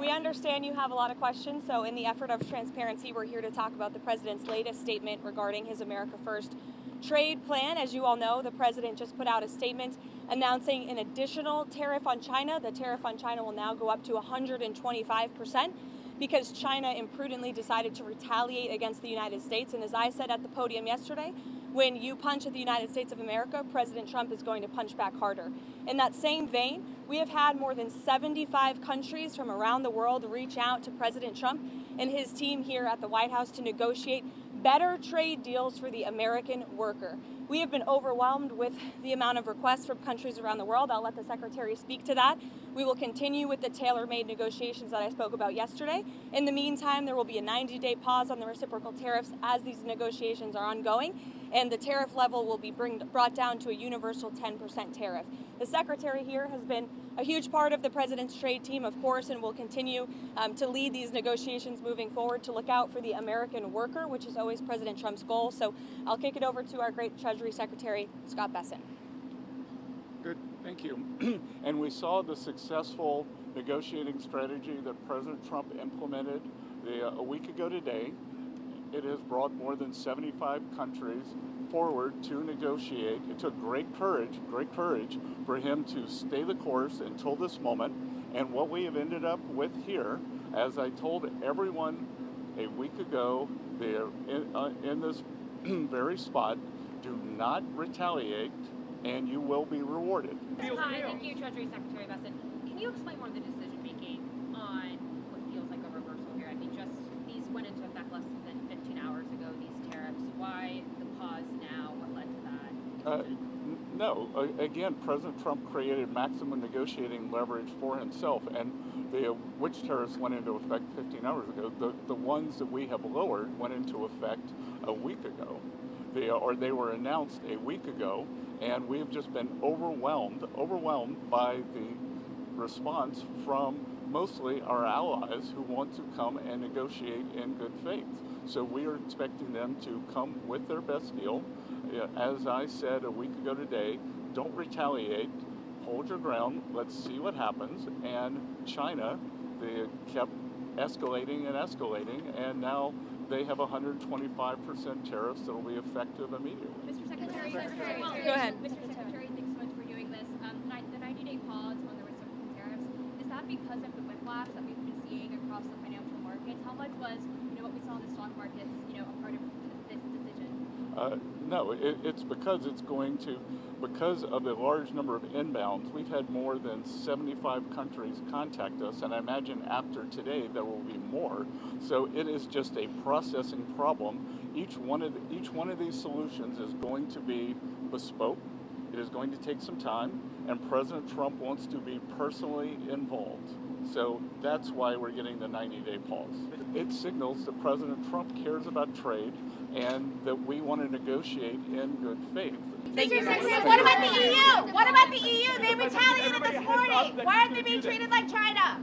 We understand you have a lot of questions, so in the effort of transparency, we're here to talk about the president's latest statement regarding his America First trade plan. As you all know, the president just put out a statement announcing an additional tariff on China. The tariff on China will now go up to 125% because China imprudently decided to retaliate against the United States. And as I said at the podium yesterday, when you punch at the United States of America, President Trump is going to punch back harder. In that same vein, we have had more than 75 countries from around the world reach out to President Trump and his team here at the White House to negotiate better trade deals for the American worker. We have been overwhelmed with the amount of requests from countries around the world. I'll let the Secretary speak to that. We will continue with the tailor-made negotiations that I spoke about yesterday. In the meantime, there will be a 90-day pause on the reciprocal tariffs as these negotiations are ongoing, and the tariff level will be brought down to a universal 10% tariff. The Secretary here has been a huge part of the President's trade team, of course, and will continue to lead these negotiations moving forward to look out for the American worker, which is always President Trump's goal. So I'll kick it over to our great Treasury Secretary, Scott Bessent. Good, thank you. And we saw the successful negotiating strategy that President Trump implemented a week ago today. It has brought more than 75 countries forward to negotiate. It took great courage for him to stay the course until this moment. And what we have ended up with here, as I told everyone a week ago, they're in this very spot, do not retaliate and you will be rewarded. Hi, thank you, Treasury Secretary Bessent. Can you explain more of the decision making on what feels like a reversal here? I mean, just these went into effect less than 15 hours ago, these tariffs. Why the pause now? What led to that? No, again, President Trump created maximum negotiating leverage for himself, and which tariffs went into effect 15 hours ago? The ones that we have lowered went into effect a week ago. They were announced a week ago, and we've just been overwhelmed by the response from mostly our allies who want to come and negotiate in good faith. So we are expecting them to come with their best deal. As I said a week ago today, don't retaliate, hold your ground, let's see what happens. And China, they kept escalating, and now they have 125% tariffs that will be effective immediately. Mr. Secretary, Go ahead. Mr. Secretary, thanks so much for doing this. The 90-day pause on the reciprocal tariffs, is that because of the whiplash that we've been seeing across the financial markets? How much was, what we saw in the stock markets, a part of this decision? No, it's because because of the large number of inbounds. We've had more than 75 countries contact us, and I imagine after today there will be more. So it is just a processing problem. Each one of these solutions is going to be bespoke. It is going to take some time, and President Trump wants to be personally involved. So that's why we're getting the 90-day pause. It signals that President Trump cares about trade and that we want to negotiate in good faith. Thank you. What about the EU? What about the EU? They retaliated this morning. Why aren't they being treated like China?